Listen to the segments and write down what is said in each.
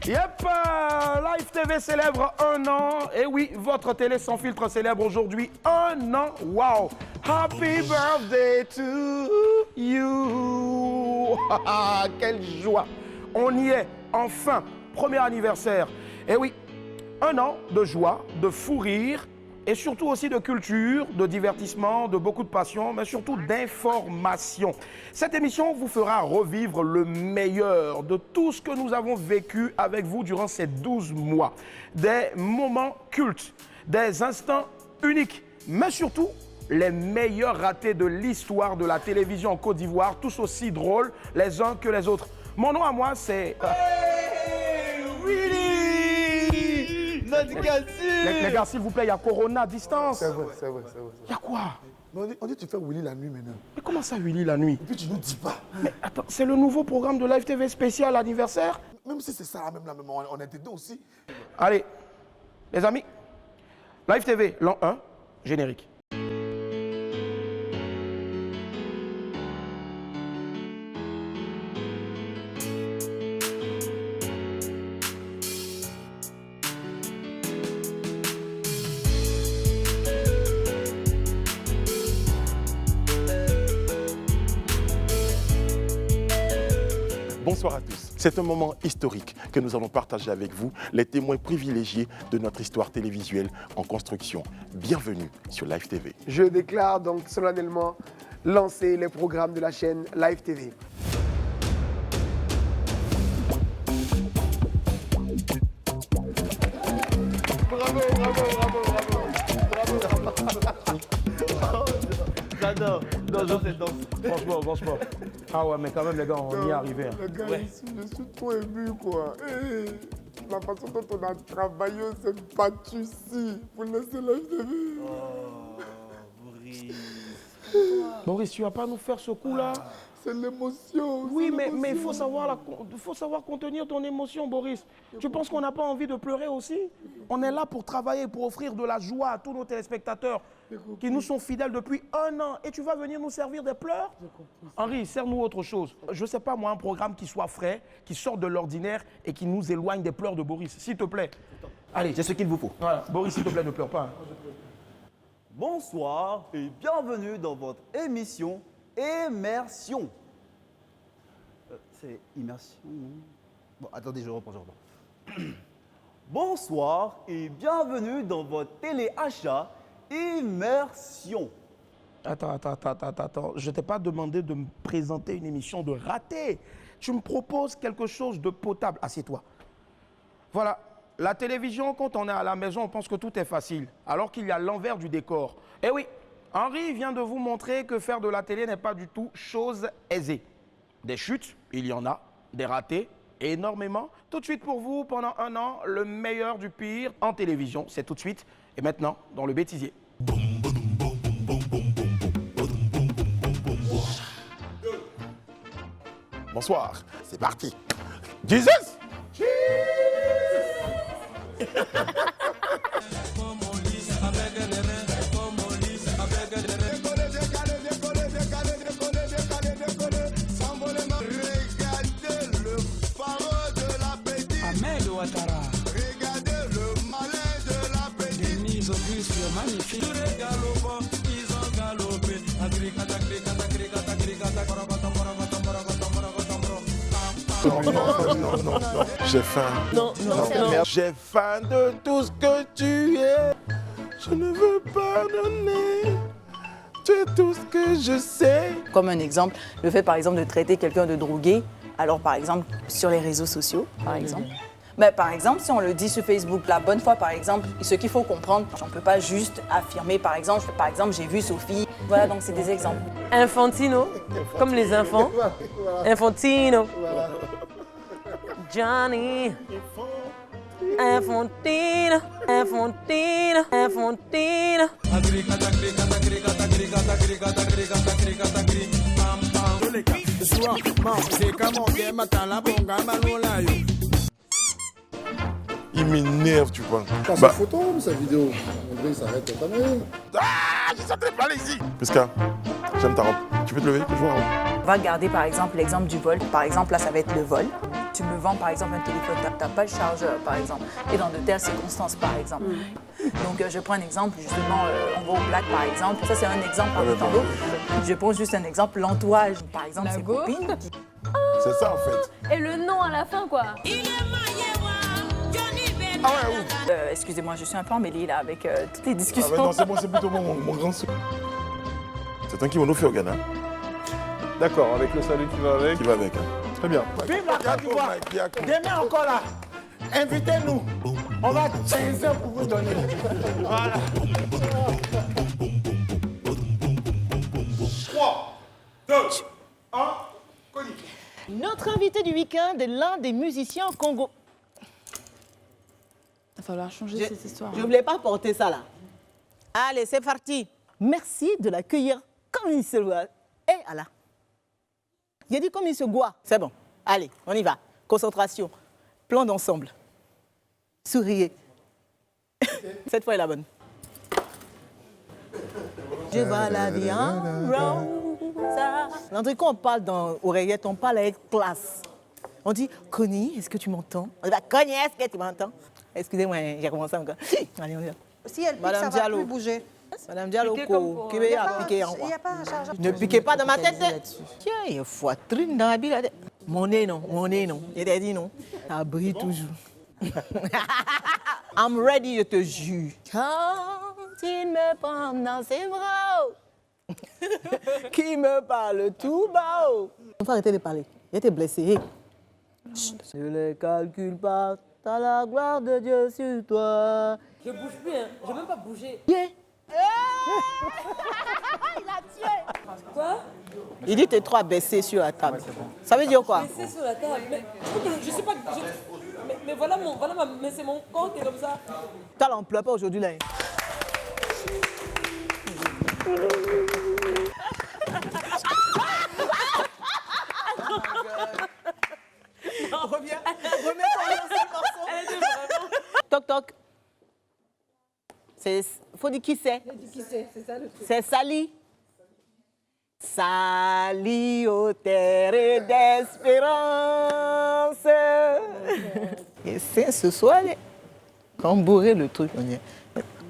Yep, Live TV célèbre 1 an. Et oui, votre télé sans filtre célèbre aujourd'hui 1 an. Wow! Happy birthday to you! Quelle joie! On y est, enfin, premier anniversaire. Et oui, 1 an de joie, de fou rire, et surtout aussi de culture, de divertissement, de beaucoup de passion, mais surtout d'information. Cette émission vous fera revivre le meilleur de tout ce que nous avons vécu avec vous durant ces 12 mois. Des moments cultes, des instants uniques, mais surtout les meilleurs ratés de l'histoire de la télévision en Côte d'Ivoire, tous aussi drôles les uns que les autres. Mon nom à moi, c'est... Les gars, s'il vous plaît, il y a Corona à distance. C'est vrai. Il y a quoi? On dit que tu fais Willy la nuit maintenant. Mais comment ça, Willy, la nuit? Et puis tu nous dis pas. Mais attends, c'est le nouveau programme de Live TV spécial anniversaire? Même si c'est ça, même on était deux aussi. Allez, les amis, Live TV, l'an 1, générique. Bonsoir à tous. C'est un moment historique que nous allons partager avec vous, les témoins privilégiés de notre histoire télévisuelle en construction. Bienvenue sur Live TV. Je déclare donc solennellement lancer les programmes de la chaîne Live TV. Bravo. J'adore. Franchement. Ah ouais, mais quand même, les gars, on y est arrivé. Les gars, ici, je suis trop ému, quoi. La façon dont on a travaillé, on s'est battu ici pour laisser Live TV. Boris, tu vas pas nous faire ce coup-là? C'est l'émotion. Oui, mais il faut savoir contenir ton émotion, Boris. Tu penses qu'on n'a pas envie de pleurer aussi? On est là pour travailler, pour offrir de la joie à tous nos téléspectateurs qui nous sont fidèles depuis 1 an. Et tu vas venir nous servir des pleurs? Henri, sers-nous autre chose. Je ne sais pas, moi, un programme qui soit frais, qui sorte de l'ordinaire et qui nous éloigne des pleurs de Boris. S'il te plaît. Allez, c'est ce qu'il vous faut. Voilà. Boris, s'il te plaît, ne pleure pas. Bonsoir et bienvenue dans votre émission Immersion. C'est immersion, non? Bon, attendez, je reprends. Bonsoir et bienvenue dans votre téléachat Immersion. Attends. Je ne t'ai pas demandé de me présenter une émission de raté. Tu me proposes quelque chose de potable. Assieds-toi. Voilà. La télévision, quand on est à la maison, on pense que tout est facile, alors qu'il y a l'envers du décor. Eh oui, Henri vient de vous montrer que faire de la télé n'est pas du tout chose aisée. Des chutes, il y en a, des ratés, énormément. Tout de suite pour vous, pendant 1 an, le meilleur du pire en télévision, c'est tout de suite. Et maintenant, dans le bêtisier. Bonsoir, c'est parti. Jesus! Non. J'ai faim. Non. J'ai faim de tout ce que tu es. Je ne veux pas donner. Tu es tout ce que je sais. Comme un exemple, le fait par exemple de traiter quelqu'un de drogué, alors par exemple sur les réseaux sociaux, par exemple. Mais par exemple, si on le dit sur Facebook, la bonne foi, par exemple, ce qu'il faut comprendre, on ne peut pas juste affirmer, par exemple, j'ai vu Sophie. Voilà, donc c'est des exemples. Infantino, comme les enfants. Infantino. Johnny. Infantino. Il m'énerve, tu vois. T'as sa photo ou sa vidéo? André, il s'arrête de ta Ah, je sentais pas ici. Puisqu'à, j'aime ta robe. Tu peux te lever, que je vois. On va garder par exemple l'exemple du vol. Par exemple, là, ça va être le vol. Tu me vends par exemple un téléphone, tu n'as pas le chargeur par exemple. Et dans de telles circonstances par exemple. Donc je prends un exemple, justement, on va au black par exemple. Ça c'est un exemple parmi tant d'autres. Je prends juste un exemple, l'entourage. Par exemple, ses copines. C'est ça en fait. Et le nom à la fin, quoi. Ah ouais, ouf. Excusez-moi, je suis un peu emmêlée là avec toutes les Ah discussions. ouais, non, c'est bon, c'est plutôt mon grand soeur. C'est un kimono fait au Ghana. D'accord, avec le salut qui va avec. Qui va avec. Hein. Très bien. Vive la Côte d'Ivoire. Demain encore là, invitez-nous. On va 15 heures pour vous donner. Voilà. 3, 2, 1, Connie. Notre invité du week-end est l'un des musiciens au Congo. Il va falloir changer cette histoire. Je ne voulais pas porter ça là. Allez, c'est parti. Merci de l'accueillir comme il se doit. Et Allah. J'ai dit comme il se doit. C'est bon. Allez, on y va. Concentration. Plan d'ensemble. Souriez. Cette fois est la bonne. Je vois la vie en rosa. L'endroit quand on parle dans oreillette, on parle avec classe. On dit, Connie, est-ce que tu m'entends? On dit, Connie, est-ce que tu m'entends? Excusez-moi, j'ai commencé encore. Allez, on y va. Si elle pique, Madame ça Diallo. va plus bouger. Madame Diallo, qui veut piquer en Il n'y a pas un chargeur. ne piquez pas dans ma tête. Tiens, il y a poitrine dans la bille. Mon nez, non. Il a dit non. Ça brille toujours. I'm ready, je te jure. Quand il me prend dans ses bras, qui me parle tout bas. On va arrêter de parler. Il était blessé. Ne les calcule pas, t'as la gloire de Dieu sur toi. Je bouge plus, hein. Je vais même pas bouger. Yeah. Il a tué. Quoi? Il dit t'es trop abaissé sur la table. Ça veut dire quoi? C'est sur la table. Mais je sais pas. Mais voilà mais c'est mon corps qui est comme ça. T'as là, on pleure pas aujourd'hui là. Remets ton morceau. Toc toc. Faut dire qui c'est. C'est ça le truc. C'est Sali. Sali au terre d'espérance. Et c'est ce soir, quand on bourrait le truc, on dit,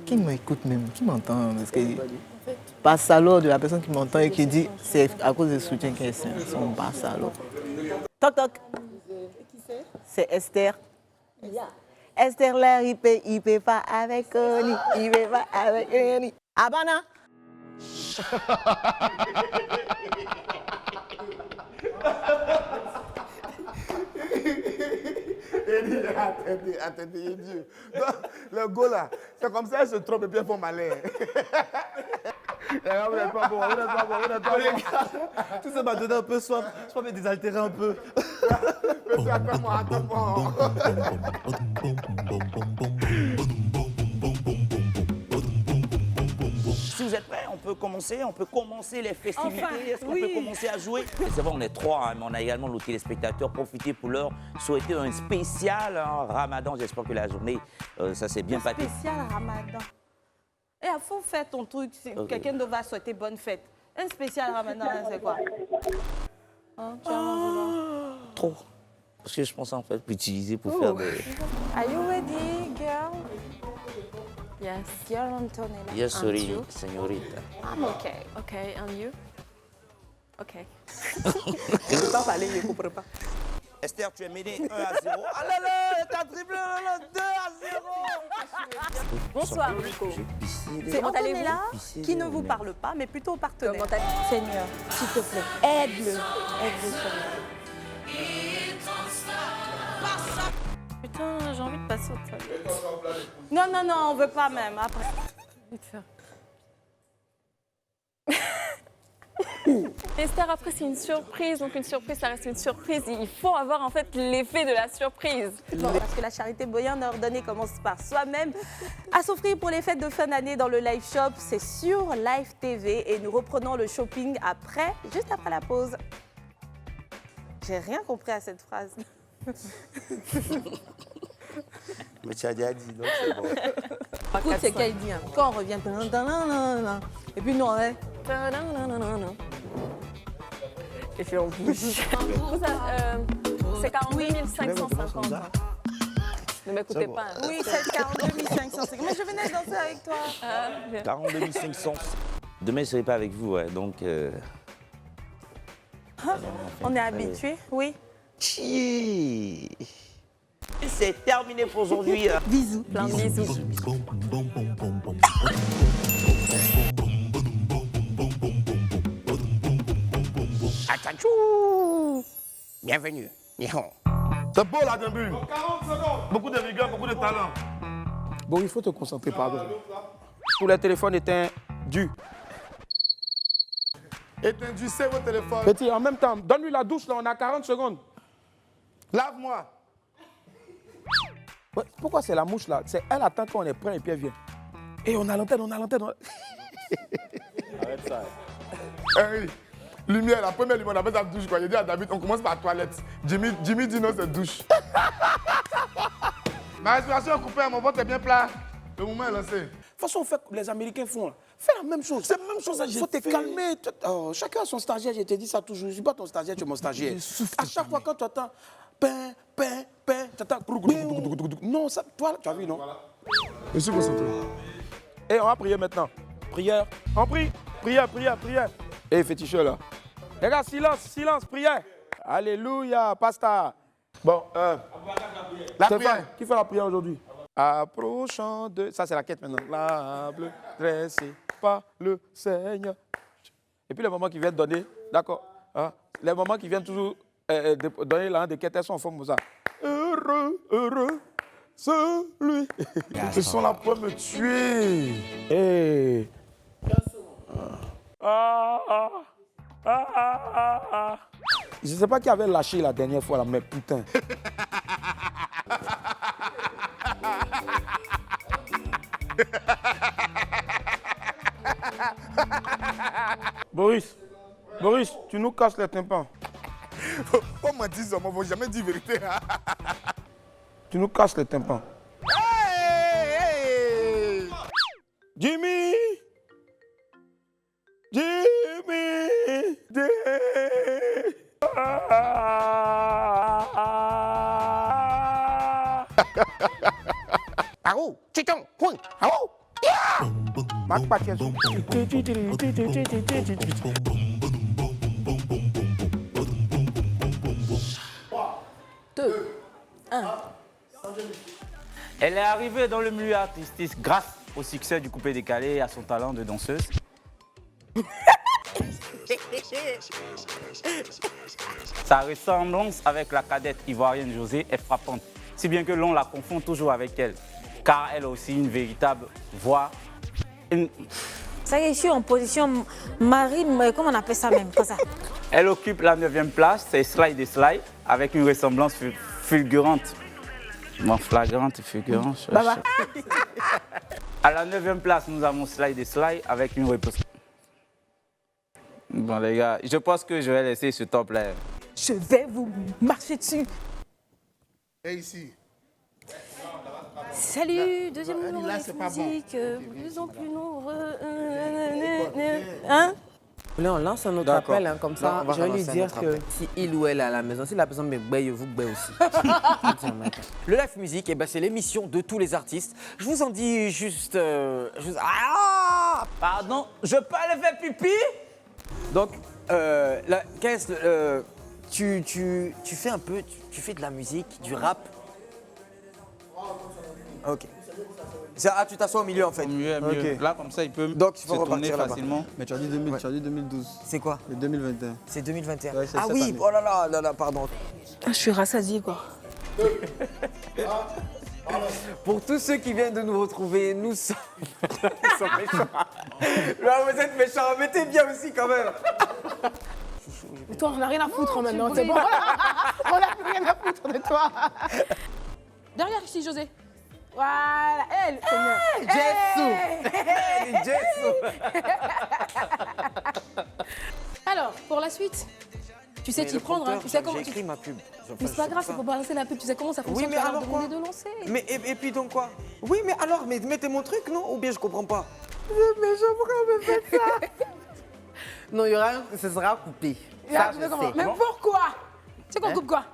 qui m'écoute même, qui m'entend? Parce que pas salaud de la personne qui m'entend et qui dit, c'est à cause du soutien qu'elle est, son pas salaud. Toc toc. C'est Esther. Esther là, il peut pas avec Connie, il peut pas avec Connie. Abana. Attendez, Dieu. Le go là, c'est comme ça, elle se trompe et puis elle fait malin. Vous n'êtes pas bon, vous n'êtes pas bon, vous n'êtes pas bon. Tout ça m'a donné un peu soif. Je peux me désaltérer un peu. Mais attends-moi, attends-moi. Si vous êtes prêts, on peut commencer les festivités. Enfin, Est-ce qu'on peut commencer à jouer? C'est vrai, on est trois, hein, mais on a également nos téléspectateurs. Profitez pour leur souhaiter un spécial Ramadan. J'espère que la journée, ça s'est bien passé. Spécial Ramadan. Et il faut faire ton truc. Si Ok. quelqu'un va souhaiter bonne fête. Un spécial Ramadan, c'est quoi? Trop. Parce que je pense en fait pour utiliser pour faire des... Are you ready, girl? Yes. Girl Antonella. Yes, And sorry, you? señorita. I'm okay. Okay, and you? Okay. Je ne peux pas parler, je ne comprends pas. Esther, tu es menée 1 à 0. Ah là là, t'as triplé, 2 à 0. Bonsoir. C'est Antonella Pisser qui de ne vous merde. parle pas, mais plutôt au partenaire. Seigneur, s'il te plaît, aide-le. Aide-le, Seigneur. Putain, j'ai envie de passer aux toilettes. Non, non, non, on veut pas même. Après. Vite fait. Esther, après, c'est une surprise. Donc, une surprise, ça reste une surprise. Il faut avoir, en fait, l'effet de la surprise. Bon, parce que la charité bien ordonnée commence par soi-même. À s'offrir pour les fêtes de fin d'année dans le Live Shop, c'est sur Live TV et nous reprenons le shopping après, juste après la pause. J'ai rien compris à cette phrase. Mais tu as déjà dit, donc c'est bon. Écoute, c'est qu'elle dit, hein. Quand on revient, et puis nous, on est. Et puis en plus. C'est 42 550. Ne m'écoutez pas. Hein. Oui, c'est 42 550. Mais je venais danser avec toi. 42 500. Demain, je ne serai pas avec vous, ouais, donc... On est habitués, oui. C'est terminé pour aujourd'hui. Bisous. Plein de bisous. Atchachou! Bienvenue. C'est beau là, début. 40 secondes. Beaucoup de rigueur, beaucoup de talent. Bon, il faut te concentrer, pardon. Tous les téléphones étendus. Éteindissez vos téléphones. Petit, en même temps, donne-lui la douche, là, on a 40 secondes. Lave-moi. Ouais, pourquoi c'est la mouche, là? C'est elle attend qu'on est prêt et puis elle vient. Et on a l'antenne, on a l'antenne. Arrête ça. Hey, lumière, la première lumière, on appelle ça douche, quoi. J'ai dit à David, on commence par la toilette. Jimmy dit non, c'est douche. Ma respiration est coupée, mon ventre est bien plat. Le moment est lancé. De toute façon, on fait comme les Américains font. Là. Fais la même chose. C'est la même chose. Il faut te calmer. Oh, chacun a son stagiaire, je te dis ça toujours. Je ne suis pas ton stagiaire, tu es mon stagiaire. À chaque fois, quand tu entends pain, tu entends. Non, ça, toi, tu as vu, non? Je suis concentré. Et on va prier maintenant. Prière. On prie. Prière. Et féticheur, là. Les gars, silence, prière. Alléluia, pasta. Bon, La Stéphane, prière. qui fait la prière aujourd'hui? Approchant de... Ça, c'est la quête maintenant. L'âme dressée par le Seigneur. Et puis les moments qui viennent donner, d'accord, hein, les moments qui viennent toujours donner la des quêtes, elles sont en forme comme ça. Heureux, celui. Ils sont là pour me tuer. Hey. Je ne sais pas qui avait lâché la dernière fois, là, mais putain. Boris, tu nous casses les tympans. On m'a dit ça, mais on ne va jamais dire vérité. Tu nous casses les tympans. Hey! Jimmy! Aou, chiton, point, aou. Marc Paquet. 2, 1. Elle est arrivée dans le milieu artistique grâce au succès du coupé décalé et à son talent de danseuse. Sa ressemblance avec la cadette ivoirienne Josée est frappante, si bien que l'on la confond toujours avec elle, car elle a aussi une véritable voix. Ça y est, je suis en position Marie, comment on appelle ça même, comme ça. Elle occupe la 9e place, c'est Slide et Slide, avec une ressemblance fulgurante. Bon, flagrante et fulgurante. Baba. À la 9e place, nous avons Slide et Slide avec une réponse. Bon les gars, je pense que je vais laisser ce top-là. Je vais vous marcher dessus. Et ici. Salut, deuxième numéro de musique, plus en plus nombreux. Hein? Là, on lance un autre appel, hein, comme ça, je vais lui dire que si il ou elle est à la maison, si la personne me baille, vous baille aussi. Le live musique, eh ben, c'est l'émission de tous les artistes. Je vous en dis juste... Ah! Pardon, je peux aller faire pipi? Donc, tu fais un peu... Tu fais de la musique, du rap. Ok. Ah, tu t'assois au milieu en fait. Mieux. Okay. Là, comme ça, il peut donc, il faut se tourner repartir facilement. Mais tu as dit 2012. C'est quoi? Le 2021. C'est 2021. Ouais, ah oui, oh là là, pardon. Je suis rassasiée, quoi. Pour tous ceux qui viennent de nous retrouver, nous sommes, ils sont méchants. Là, vous êtes méchants, mettez bien aussi quand même. Et toi, on n'a rien à foutre maintenant, c'est bon. On n'a plus rien à foutre de toi. Derrière ici, José. Voilà, elle, Alors, pour la suite, tu sais t'y prendre, hein, tu sais comment. J'ai écrit ma pub. Mais c'est pas grave, c'est pour balancer la pub, tu sais comment ça fonctionne. Oui, mais alors demander de lancer. Mais et puis donc quoi? Oui, mais alors, mettez mon truc, non? Ou bien je comprends pas. Mais je pourrais me faire ça. Non, ce sera coupé. Ça, je sais. Mais pourquoi? Tu sais qu'on coupe quoi?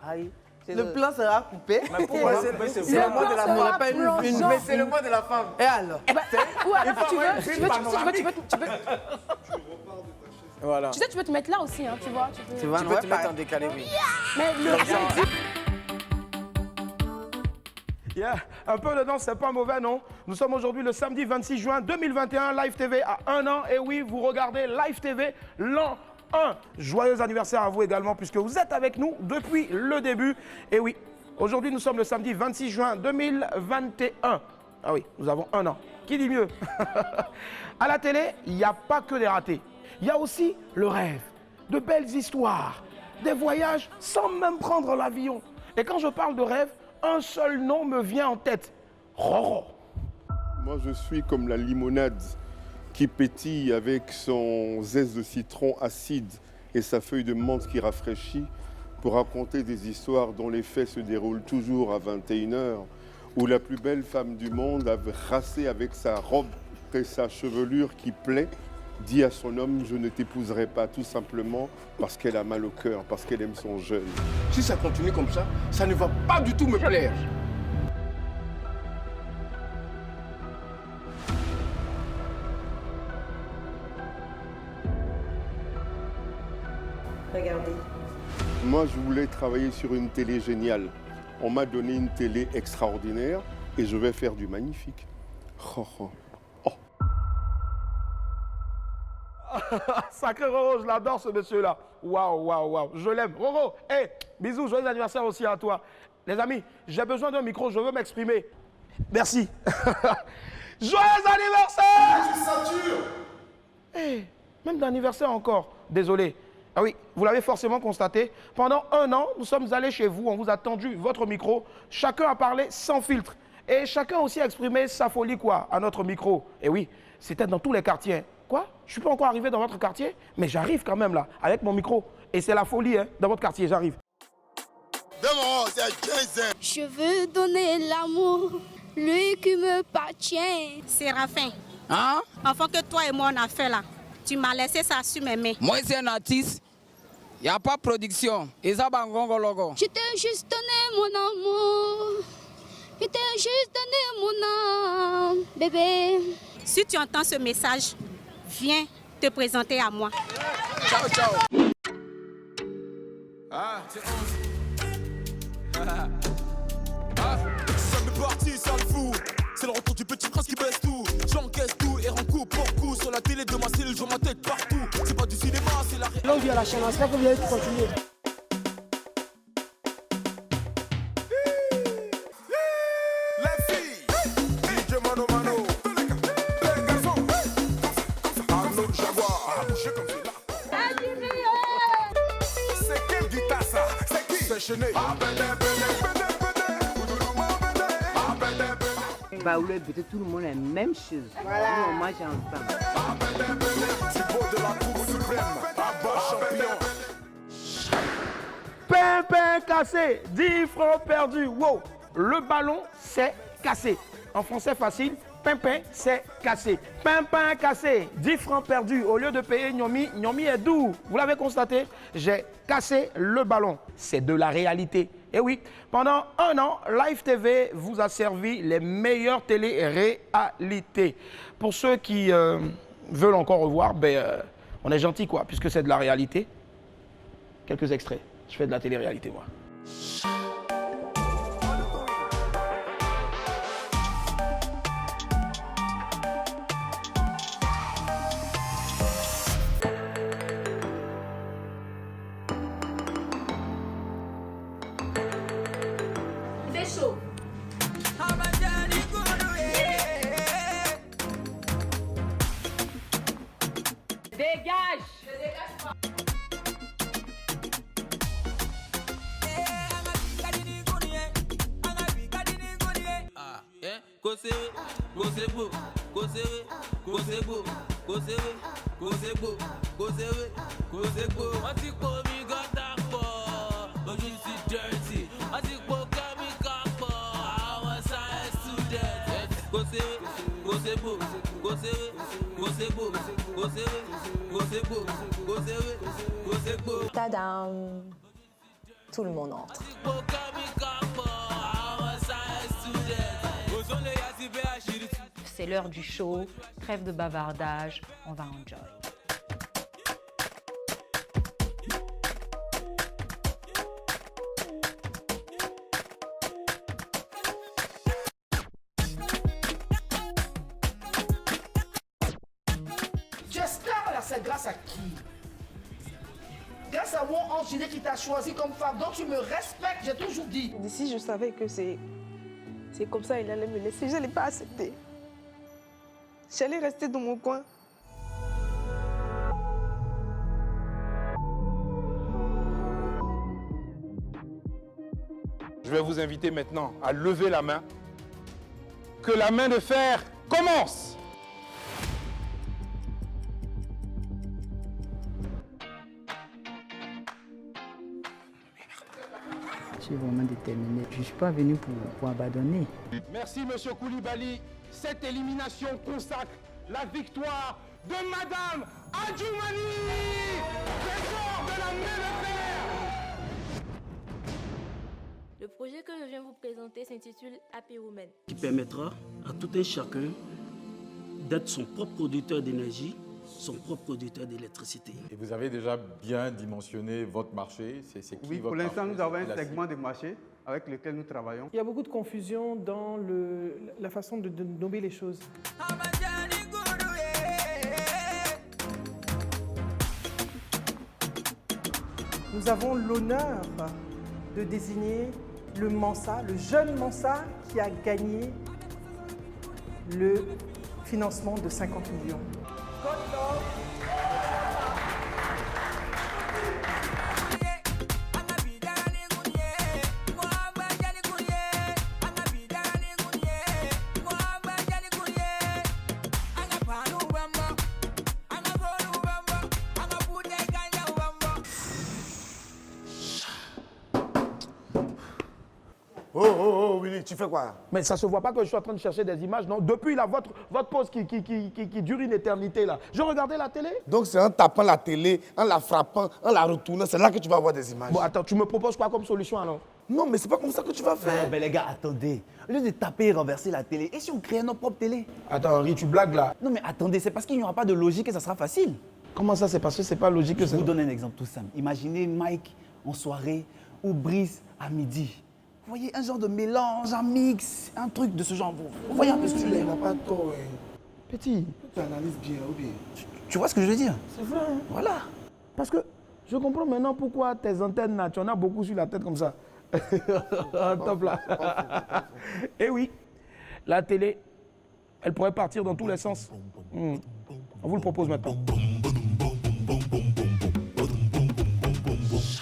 Le plan sera coupé. Mais pourquoi c'est le mot de la femme? Mais c'est le mot de la femme. Et alors? Tu peux. Voilà. Tu sais, tu peux te mettre là aussi, hein, tu vois. Tu peux te mettre en décalé, oui. Mais Yeah. Un peu de danse, c'est pas mauvais, non? Nous sommes aujourd'hui le samedi 26 juin 2021, Live TV à 1 an. Et oui, vous regardez Live TV l'an 1. Joyeux anniversaire à vous également, puisque vous êtes avec nous depuis le début. Et oui, aujourd'hui, nous sommes le samedi 26 juin 2021. Ah oui, nous avons 1 an. Qui dit mieux? À la télé, il n'y a pas que des ratés. Il y a aussi le rêve, de belles histoires, des voyages sans même prendre l'avion. Et quand je parle de rêve, un seul nom me vient en tête. Roro. Moi, je suis comme la limonade qui pétille avec son zeste de citron acide et sa feuille de menthe qui rafraîchit pour raconter des histoires dont les faits se déroulent toujours à 21h, où la plus belle femme du monde a racé avec sa robe et sa chevelure qui plaît, dit à son homme, je ne t'épouserai pas, tout simplement parce qu'elle a mal au cœur, parce qu'elle aime son jeune. Si ça continue comme ça ne va pas du tout me plaire. Regardez. Moi, je voulais travailler sur une télé géniale. On m'a donné une télé extraordinaire et je vais faire du magnifique. Oh, oh. Sacré Roro, je l'adore ce monsieur-là. Waouh, waouh, waouh, je l'aime. Roro, hey, bisous, joyeux anniversaire aussi à toi. Les amis, j'ai besoin d'un micro, je veux m'exprimer. Merci. Joyeux anniversaire! Hey, même d'anniversaire encore. Désolé. Ah oui, vous l'avez forcément constaté. Pendant 1 an, nous sommes allés chez vous, on vous a tendu votre micro. Chacun a parlé sans filtre. Et chacun aussi a exprimé sa folie, quoi, à notre micro. Et oui, c'était dans tous les quartiers. Quoi? Je ne suis pas encore arrivé dans votre quartier, mais j'arrive quand même là, avec mon micro. Et c'est la folie, hein, dans votre quartier, j'arrive. Je veux donner l'amour, lui qui me appartient. Séraphin, hein? Enfin que toi et moi on a fait là, tu m'as laissé ça sur mes mains. Moi c'est un artiste, il n'y a pas de production. Et ça va logo. Je t'ai juste donné mon amour, je t'ai juste donné mon âme, bébé. Si tu entends ce message, viens te présenter à moi. Ciao, ciao. Ah, c'est 11. Ça m'est parti, ça le fout. C'est le retour du petit prince qui baisse tout. J'encaisse tout et rends coup pour coup. Sur la télé de ma cellule, je vois ma tête partout. C'est pas du cinéma, c'est la réalité. Longue vie à la chaîne, j'espère que vous allez continuer. Baoulé, peut-être tout le monde a la même chose. Voilà. Nous, on mange ensemble. Pimpin cassé, 10 francs perdus. Wow, le ballon s'est cassé. En français facile, pimpin s'est cassé. Pimpin cassé, 10 francs perdus. Au lieu de payer Nyomi, Nyomi est doux. Vous l'avez constaté, j'ai cassé le ballon. C'est de la réalité. Et oui, pendant 1 an, Live TV vous a servi les meilleures télé-réalités. Pour ceux qui veulent encore revoir, on est gentil quoi, puisque c'est de la réalité. Quelques extraits. Je fais de la télé-réalité moi. Go Tadam! Tout le monde entre. C'est l'heure du show, trêve de bavardage, on va enjoy. J'espère là, c'est grâce à qui? Grâce à mon Angélique qui t'a choisi comme femme, donc tu me respectes, j'ai toujours dit. D'ici, je savais que c'est comme ça il allait me laisser. Je n'allais pas accepter. J'allais rester dans mon coin. Je vais vous inviter maintenant à lever la main. Que la main de fer commence! Je suis vraiment déterminé. Je ne suis pas venu pour abandonner. Merci, monsieur Koulibaly. Cette élimination consacre la victoire de Madame Adjoumani, trésor de la main de fer. Le projet que je viens vous présenter s'intitule Happy Women. Qui permettra à tout un chacun d'être son propre producteur d'énergie, son propre producteur d'électricité. Et vous avez déjà bien dimensionné votre marché? C'est qui Oui, pour l'instant, nous avons un segment de marché avec lequel nous travaillons. Il y a beaucoup de confusion dans la façon de nommer les choses. Nous avons l'honneur de désigner le Mansa, le jeune Mansa qui a gagné le financement de 50 millions. Oh, Willy, tu fais quoi? Mais ça se voit pas que je suis en train de chercher des images, non? Depuis là, votre pause qui dure une éternité là. Je regardais la télé. Donc c'est en tapant la télé, en la frappant, en la retournant, c'est là que tu vas avoir des images. Bon, attends, tu me proposes quoi comme solution alors? Non, mais c'est pas comme ça que tu vas faire. Mais les gars, attendez. Au lieu de taper et renverser la télé, et si on créait notre propre télé? Attends, Henri, tu blagues là? Non, mais attendez, c'est parce qu'il n'y aura pas de logique et ça sera facile. Comment ça, c'est parce que c'est pas logique que ça... Je vous donne un exemple tout simple. Imaginez Mike en soirée ou Brice à midi. Vous voyez, un genre de mélange, un mix, un truc de ce genre. Vous voyez un peu ce que je veux dire? Il n'a pas de tort, Petit. Tu analyses bien, ou bien? Tu vois ce que je veux dire? C'est vrai. Hein? Voilà. Parce que je comprends maintenant pourquoi tes antennes là, tu en as beaucoup sur la tête comme ça. Top là. Et oui, la télé, elle pourrait partir dans tous les sens. On vous le propose maintenant.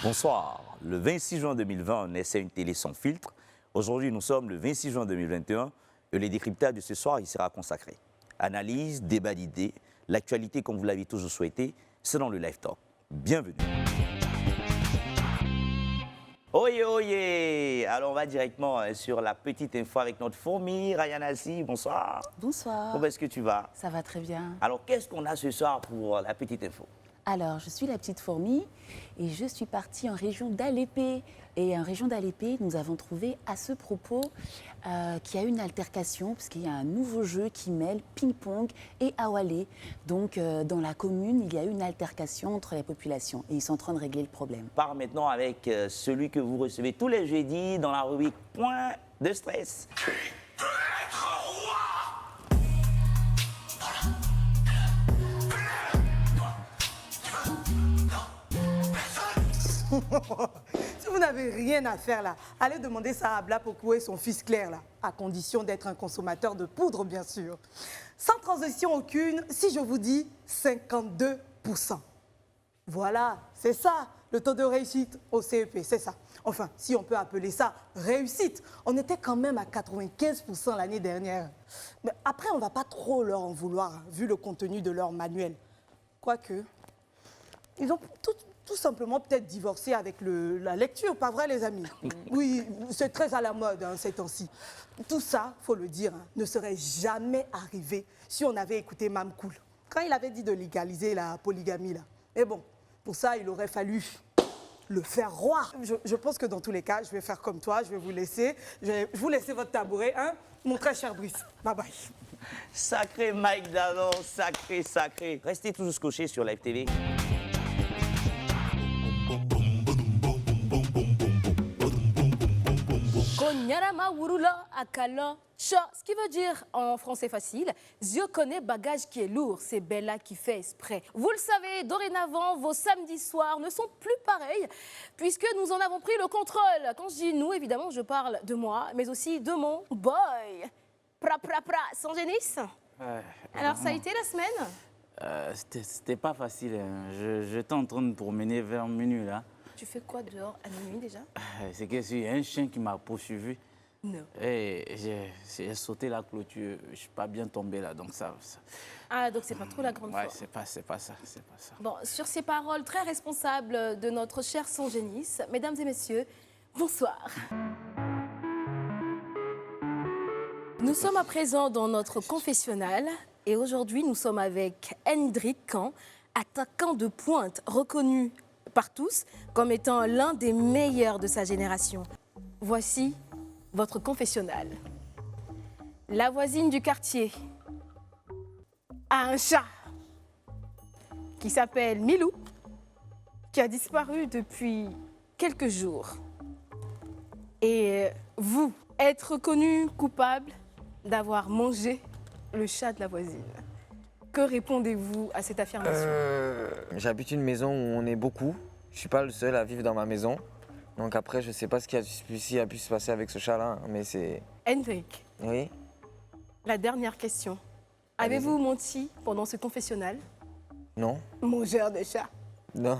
Bonsoir. Le 26 juin 2020, on essaie une télé sans filtre. Aujourd'hui, nous sommes le 26 juin 2021 et le décryptage de ce soir, il sera consacré. Analyse, débat d'idées, l'actualité comme vous l'avez toujours souhaité, c'est dans le Live Talk. Bienvenue. Oyez, oyez. Alors, on va directement sur la petite info avec notre fourmi, Ryan Assi. Bonsoir. Bonsoir. Comment est-ce que tu vas? Ça va très bien. Alors, qu'est-ce qu'on a ce soir pour la petite info? Alors, je suis la petite fourmi et je suis partie en région d'Alépé. Et en région d'Alépé, nous avons trouvé à ce propos qu'il y a une altercation, parce qu'il y a un nouveau jeu qui mêle ping-pong et awalé. Donc, dans la commune, il y a eu une altercation entre les populations et ils sont en train de régler le problème. On part maintenant avec celui que vous recevez tous les jeudis dans la rubrique Point de stress. Si vous n'avez rien à faire là, allez demander ça à Bla Pokou et son fils Claire là, à condition d'être un consommateur de poudre bien sûr. Sans transition aucune, si je vous dis 52%. Voilà, c'est ça le taux de réussite au CEP, c'est ça. Enfin, si on peut appeler ça réussite, on était quand même à 95% l'année dernière. Mais après, on ne va pas trop leur en vouloir, hein, vu le contenu de leur manuel. Quoique, ils ont tout simplement peut-être divorcé avec la lecture, pas vrai les amis? Oui, c'est très à la mode hein, ces temps-ci. Tout ça, faut le dire, hein, ne serait jamais arrivé si on avait écouté Mamkoul, quand il avait dit de légaliser la polygamie là. Mais bon, pour ça, il aurait fallu le faire roi. Je pense que dans tous les cas, je vais faire comme toi, je vais vous laisser. Je vais vous laisser votre tabouret, hein, mon très cher Brice. Bye bye. Sacré Mike Danon, sacré, sacré. Restez toujours scotchés sur Live TV. Konyarama Wurula Akala Cha, ce qui veut dire en français facile, je connais bagage qui est lourd, c'est Bella qui fait exprès. Vous le savez, dorénavant, vos samedis soirs ne sont plus pareils puisque nous en avons pris le contrôle. Quand je dis nous, évidemment, je parle de moi, mais aussi de mon boy. Pra pra pra, sans génisse. Alors, ça a été la semaine? C'était pas facile. Hein. J'étais en train de promener vers minuit là. Tu fais quoi dehors à minuit déjà? C'est que c'est un chien qui m'a poursuivi. Non. Et j'ai sauté la clôture. Je suis pas bien tombé là, donc ça. Ah, donc c'est pas trop la grande fois. Ouais, c'est pas ça. Bon, sur ces paroles très responsables de notre cher Songénis, mesdames et messieurs, bonsoir. Nous sommes à présent dans notre confessionnal et aujourd'hui nous sommes avec Hendrik Kan, attaquant de pointe reconnu par tous comme étant l'un des meilleurs de sa génération. Voici votre confessionnal. La voisine du quartier a un chat qui s'appelle Milou, qui a disparu depuis quelques jours. Et vous, êtes reconnu coupable d'avoir mangé le chat de la voisine. Que répondez-vous à cette affirmation? J'habite une maison où on est beaucoup. Je ne suis pas le seul à vivre dans ma maison. Donc après, je ne sais pas ce qui a pu se passer avec ce chat-là, mais c'est... Hendrik. Oui? La dernière question. Avez-vous menti pendant ce confessionnal? Non. Mangeur de chat. Non.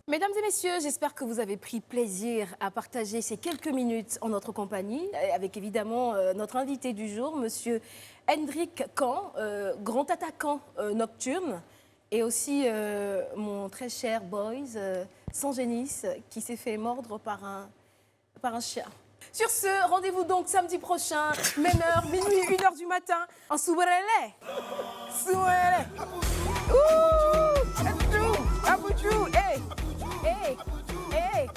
Mesdames et messieurs, j'espère que vous avez pris plaisir à partager ces quelques minutes en notre compagnie, avec évidemment notre invité du jour, monsieur Hendrik Kan, grand attaquant nocturne, et aussi mon très cher Boys, Songénis, qui s'est fait mordre par un chien. Sur ce, rendez-vous donc samedi prochain, même heure, minuit, 1h du matin, en Soubrele. Soubrele. Ouh, Abouchou, hey. Hey, hey.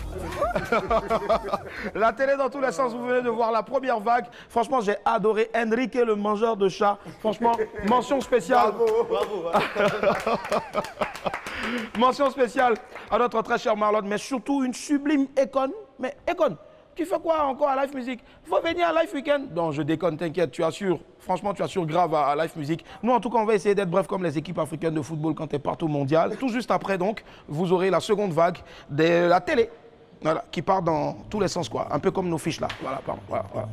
La télé dans tous les sens, vous venez de voir la première vague. Franchement, j'ai adoré Hendrik, le mangeur de chat. Franchement, mention spéciale. Bravo. Mention spéciale à notre très chère Marlon, mais surtout une sublime Econ. Mais Econ, tu fais quoi encore à Live Music? Faut venir à Live Weekend? Non, je déconne, t'inquiète, tu assures. Franchement, tu assures grave à Live Music. Nous, en tout cas, on va essayer d'être bref comme les équipes africaines de football quand tu es partout mondial. Tout juste après, donc, vous aurez la seconde vague de la télé, voilà, qui part dans tous les sens, quoi. Un peu comme nos fiches là. Voilà, pardon. Voilà.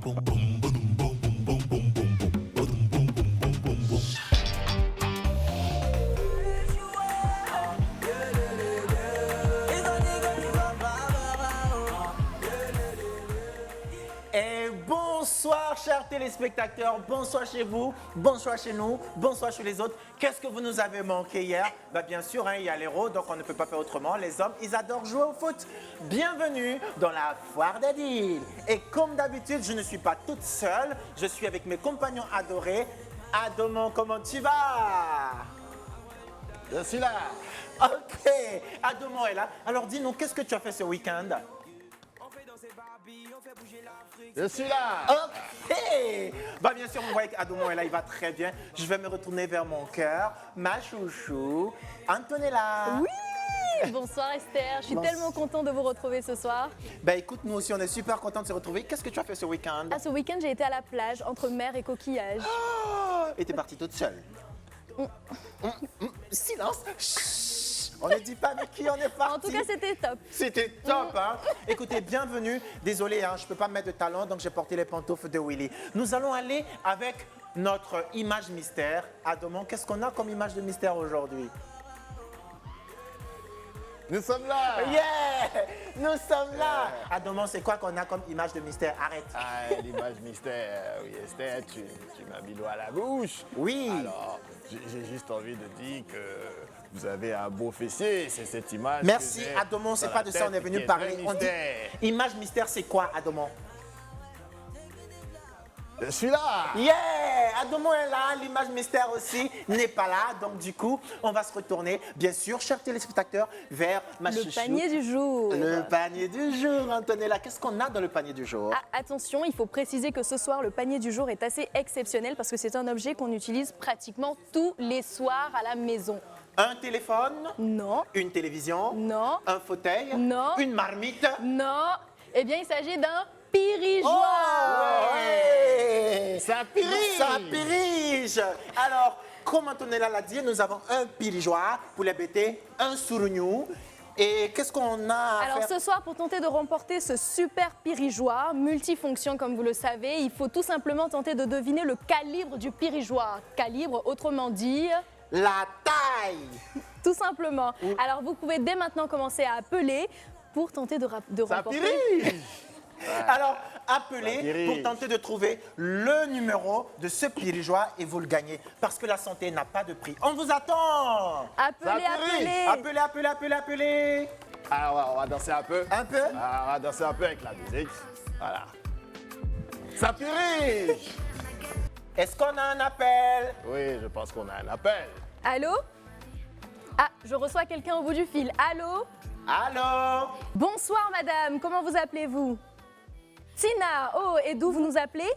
Bonsoir chers téléspectateurs, bonsoir chez vous, bonsoir chez nous, bonsoir chez les autres. Qu'est-ce que vous nous avez manqué hier? Bien sûr, il y a l'héros, donc on ne peut pas faire autrement. Les hommes, ils adorent jouer au foot. Bienvenue dans la foire d'Adil. Et comme d'habitude, je ne suis pas toute seule, je suis avec mes compagnons adorés. Adomon, comment tu vas? Je suis là. Ok, Adomon est là. Alors dis-nous, qu'est-ce que tu as fait ce week-end? Je suis là. Ok. Bien sûr, vous voyez qu'Adomon est là, il va très bien. Je vais me retourner vers mon cœur, ma chouchou, Antonella. Oui. Bonsoir Esther, je suis tellement contente de vous retrouver ce soir. Écoute, nous aussi, on est super contents de se retrouver. Qu'est-ce que tu as fait ce week-end? Ce week-end, j'ai été à la plage, entre mer et coquillages. Et t'es partie toute seule? Silence. Chut. On ne dit pas avec qui on est parti. En tout cas, c'était top. C'était top, hein. Écoutez, bienvenue. Désolé, je ne peux pas mettre de talons, donc j'ai porté les pantoufles de Willy. Nous allons aller avec notre image mystère. Adomon, qu'est-ce qu'on a comme image de mystère aujourd'hui? Nous sommes là. Yeah. Nous sommes là. Adomon, c'est quoi qu'on a comme image de mystère? Arrête. L'image mystère, oui, Esther, tu m'as mis l'eau à la bouche. Oui. Alors, j'ai juste envie de dire que vous avez un beau fessier, c'est cette image. Merci, Adomon, c'est pas de ça on est venu parler. On dit, image mystère, c'est quoi, Adomon? Je suis là. Yeah! Adomo est là, l'image mystère aussi n'est pas là. Donc du coup, on va se retourner, bien sûr, chers téléspectateurs, vers ma Le chouchou. panier du jour. Le panier du jour, Antonella. Qu'est-ce qu'on a dans le panier du jour? Ah, attention, il faut préciser que ce soir, le panier du jour est assez exceptionnel parce que c'est un objet qu'on utilise pratiquement tous les soirs à la maison. Un téléphone? Non. Une télévision? Non. Un fauteuil? Non. Une marmite? Non. Eh bien, il s'agit d'un pirigeoir. Oh, ouais. Ça périge. Ça périge. Alors, comme Antonella l'a dit, nous avons un pirigeoir pour les bêter, un sourognou. Et qu'est-ce qu'on a à Alors faire? ce soir, pour tenter de remporter ce super pirigeoir, multifonction comme vous le savez, il faut tout simplement tenter de deviner le calibre du pirigeoir. Calibre, autrement dit... La taille. Tout simplement. Alors vous pouvez dès maintenant commencer à appeler pour tenter de remporter... périge. Alors, appelez pour tenter de trouver le numéro de ce pirigeoir et vous le gagnez. Parce que la santé n'a pas de prix. On vous attend. Appelez, appelez. Appelez. Alors, on va danser un peu. Un peu? Alors, on va danser un peu avec la musique. Voilà. Ça périge. Est-ce qu'on a un appel? Oui, je pense qu'on a un appel. Allô? Ah, je reçois quelqu'un au bout du fil. Allô? Allô? Bonsoir madame, comment vous appelez-vous? Tina. Oh, et d'où vous nous appelez?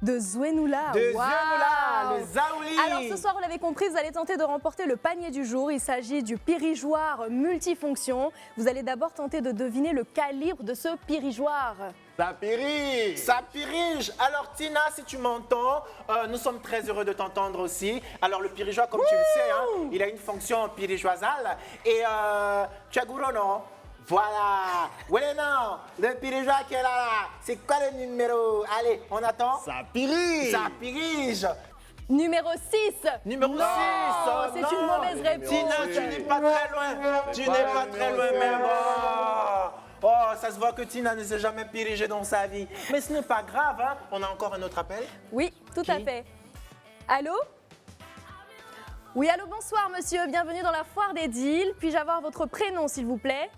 De Zouenoula. De Wow. Zouenoula, le Zaouli. Alors ce soir, vous l'avez compris, vous allez tenter de remporter le panier du jour. Il s'agit du pirigeoir multifonction. Vous allez d'abord tenter de deviner le calibre de ce pirigeoir. Ça périge. Ça périge. Alors Tina, si tu m'entends, nous sommes très heureux de t'entendre aussi. Alors le pirigeoir, comme tu le sais, hein, il a une fonction pirigeoisale. Et tu as gourou, non? Voilà. Ouais, non, le pirigeoir qui est là, c'est quoi le numéro? Allez, on attend. Ça périge. Ça pige. Numéro 6. Numéro 6. C'est une mauvaise réponse. Tina, tu n'es pas très loin. Tu n'es pas très loin, mais bon. Oh, ça se voit que Tina ne s'est jamais pirigée dans sa vie. Mais ce n'est pas grave, hein. On a encore un autre appel? Oui, tout à fait. Allô? Oui, allô, bonsoir monsieur. Bienvenue dans la foire des deals. Puis-je avoir votre prénom, s'il vous plaît?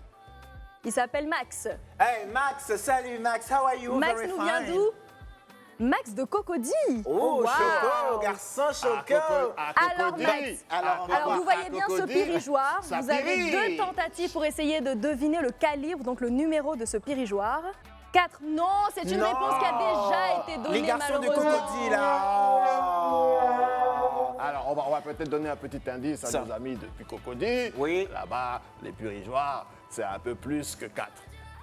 Il s'appelle Max. Hey Max, salut Max, how are you? Max Very nous fine. vient d'où? Max de Cocody. Oh, wow. Choco, garçon Choco. Alors Max, alors vous voyez bien ce pirigeoir. Vous avez 2 tentatives pour essayer de deviner le calibre, donc le numéro de ce pirigeoir. 4, non, c'est une réponse qui a déjà été donnée Les garçons de malheureusement. Cocody là. Alors, on va peut-être donner un petit indice à nos amis depuis Cocody. Oui. Là-bas, les pirigeoirs, c'est un peu plus que 4.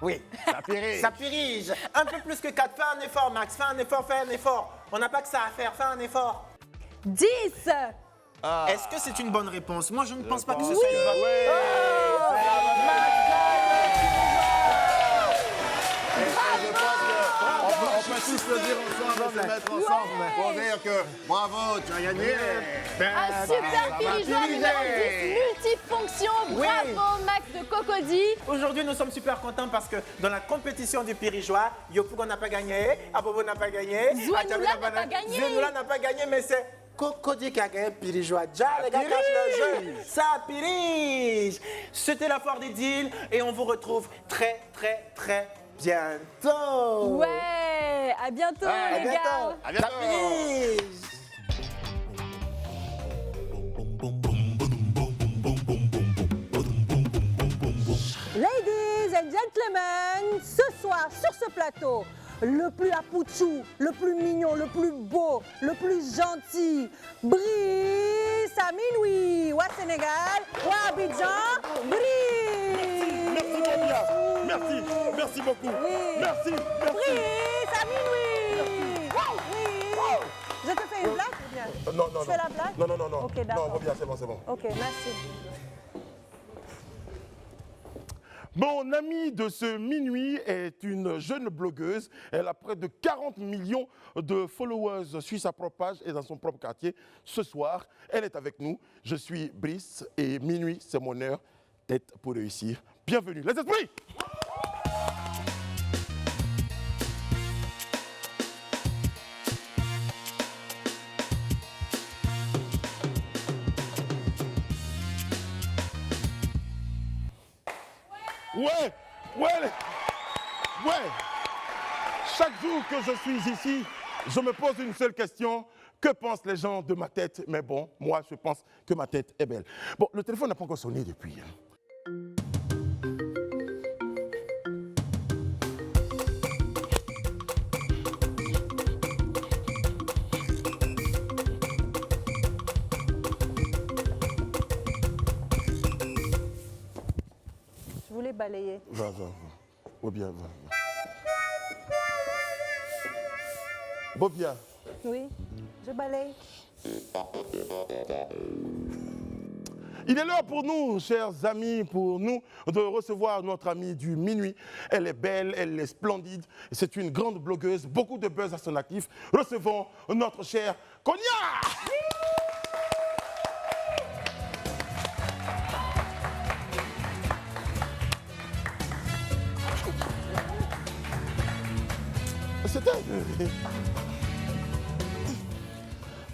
Oui. Ça périge. Ça périge. Un peu plus que 4. Fais un effort, Max. Fais un effort, fais un effort. On n'a pas que ça à faire. Fais un effort. 10. Est-ce que c'est une bonne réponse? Moi, je ne pense pas que ce pense soit que une bonne oui. On peut tous le dire ensemble, se mettre ensemble pour dire que bravo, tu as gagné. Un super pirigeoir numéro 10 multifonction. Bravo Max de Cocody. Aujourd'hui, nous sommes super contents parce que dans la compétition du pirigeoir, Yopougon n'a pas gagné, Abobo n'a pas gagné, Zouenoula n'a pas gagné. Zouenoula n'a pas gagné, mais c'est Cocody qui a gagné pirigeoir. Déjà, les gars, cache le jeu. Ça pirige. C'était la foire des deals et on vous retrouve très bientôt. Ouais, à bientôt les gars. À bientôt. Ça pirige. Ladies and gentlemen, ce soir sur ce plateau, le plus apouchou, le plus mignon, le plus beau, le plus gentil, Brice à minuit, ou à Sénégal, ou à Abidjan, Brice. Merci beaucoup. Oui. Merci. Brice à minuit. Oui. Je te fais une blague ou bien? Non. Je fais la blague? Non. Ok, d'accord. Non, reviens, c'est bon. Ok, merci. Mon amie de ce minuit est une jeune blogueuse. Elle a près de 40 millions de followers sur sa propre page et dans son propre quartier. Ce soir, elle est avec nous. Je suis Brice et minuit, c'est mon heure. Tête pour réussir. Bienvenue, les esprits! Ouais. Chaque jour que je suis ici, Je me pose une seule question. Que pensent les gens de ma tête? Mais bon, moi, je pense que ma tête est belle. Bon, le téléphone n'a pas encore sonné depuis. Je voulais balayer. Va. Bobia, va. Bobia. Oui, je balaye. Il est l'heure pour nous, chers amis, pour nous de recevoir notre amie du minuit. Elle est belle, elle est splendide. C'est une grande blogueuse, beaucoup de buzz à son actif. Recevons notre chère Konya. C'était...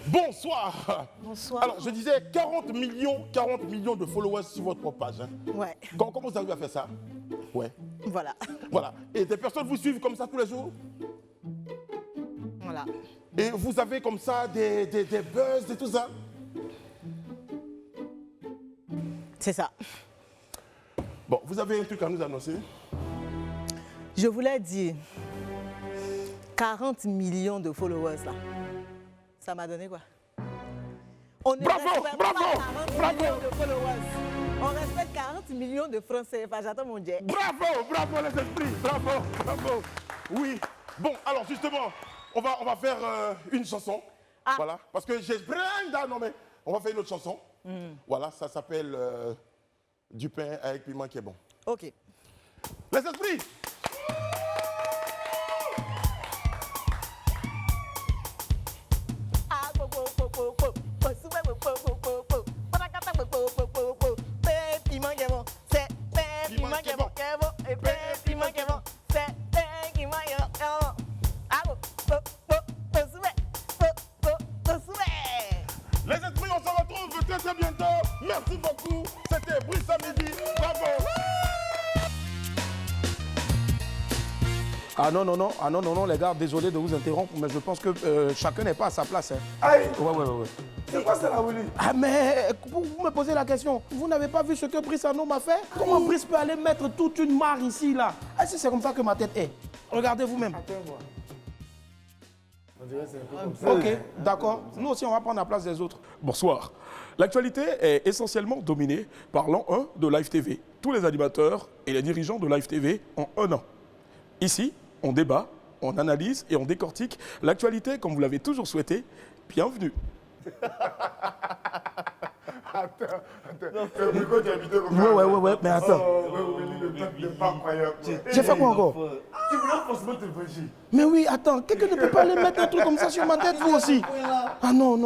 Bonsoir. Bonsoir. Alors, je disais 40 millions de followers sur votre page. Hein. Ouais. Comment vous arrivez à faire ça? Ouais. Voilà. Voilà. Et des personnes vous suivent comme ça tous les jours? Voilà. Et vous avez comme ça des buzz et tout ça? C'est ça. Bon, vous avez un truc à nous annoncer? Je voulais dire 40 millions de followers là. Ça m'a donné quoi? On ne respecte pas 40 millions de followers. On respecte 40 millions de francs CFA. J'attends mon jet. Bravo les esprits. Bravo. Oui. Bon, alors justement, on va faire une chanson. Ah. Voilà. Parce que j'ai Brenda, non mais on va faire une autre chanson. Voilà, ça s'appelle Du pain avec piment qui est bon. Ok. Les esprits. Les esprits, on se retrouve très très bientôt. Merci beaucoup. C'était Brice à midi. Bravo. Ah non, les gars, désolé de vous interrompre, mais je pense que chacun n'est pas à sa place. Hein. Aïe. Ouais. C'est quoi ça là, Willy? Ah mais vous me posez la question, vous n'avez pas vu ce que Brice Arnaud m'a fait? Comment Brice peut aller mettre toute une mare ici là? Ah si c'est comme ça que ma tête est. Regardez vous-même. Attends-moi. On dirait c'est un peu comme ça. Ok, d'accord. Nous aussi on va prendre la place des autres. Bonsoir. L'actualité est essentiellement dominée par l'an 1 de Live TV. Tous les animateurs et les dirigeants de Live TV ont un an. Ici, on débat, on analyse et on décortique l'actualité comme vous l'avez toujours souhaité. Bienvenue. Attends. Pourquoi tu as habité comme ça? Ouais, mais attends. J'ai fait quoi encore? Tu voulais forcément te venger. Mais oui, attends, quelqu'un ne peut pas aller mettre un truc comme ça sur ma tête, vous aussi. Ah non.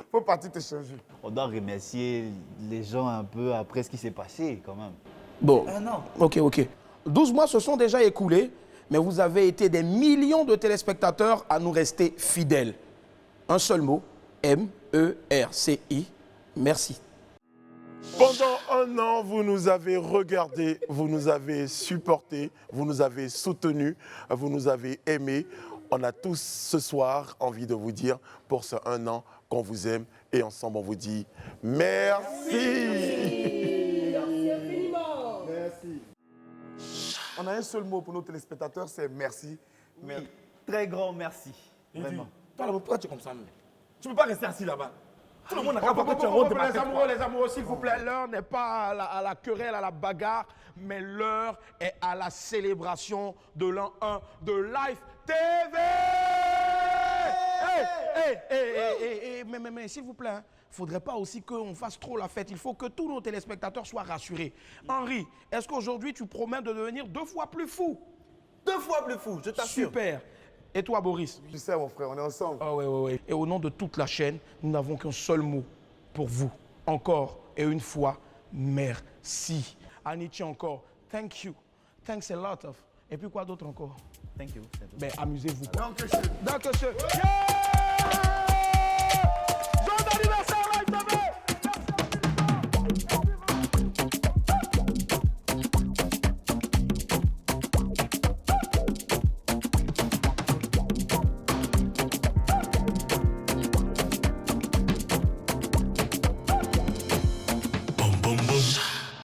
Faut partir te changer. On doit remercier les gens un peu après ce qui s'est passé quand même. Bon, ok. 12 mois se sont déjà écoulés, mais vous avez été des millions de téléspectateurs à nous rester fidèles. Un seul mot, MERCI, merci. Pendant un an, vous nous avez regardés, vous nous avez supportés, vous nous avez soutenus, vous nous avez aimés. On a tous ce soir envie de vous dire pour ce un an qu'on vous aime et ensemble on vous dit merci. Merci infiniment. Merci. On a un seul mot pour nos téléspectateurs, c'est merci. Oui, très grand merci. Vraiment. Toi, pourquoi tu es comme ça? Tu ne peux pas rester assis là-bas. Tout le monde a capté que tu es en haut de ma tête. Les amoureux, s'il vous plaît, l'heure n'est pas à la querelle, à la bagarre, mais l'heure est à la célébration de l'an 1 de Live TV. Mais s'il vous plaît, il ne faudrait pas aussi qu'on fasse trop la fête. Il faut que tous nos téléspectateurs soient rassurés. Henri, est-ce qu'aujourd'hui tu promets de devenir 2 fois plus fou? 2 fois plus fou, je t'assure. Super. Et toi, Boris? Tu sais, mon frère, on est ensemble. Ah ouais. Et au nom de toute la chaîne, nous n'avons qu'un seul mot pour vous. Encore et une fois, merci. Anichi encore, thank you. Thanks a lot of. Et puis quoi d'autre encore? Thank you. Ben, amusez-vous. Dankeschön. Dankeschön. Yeah!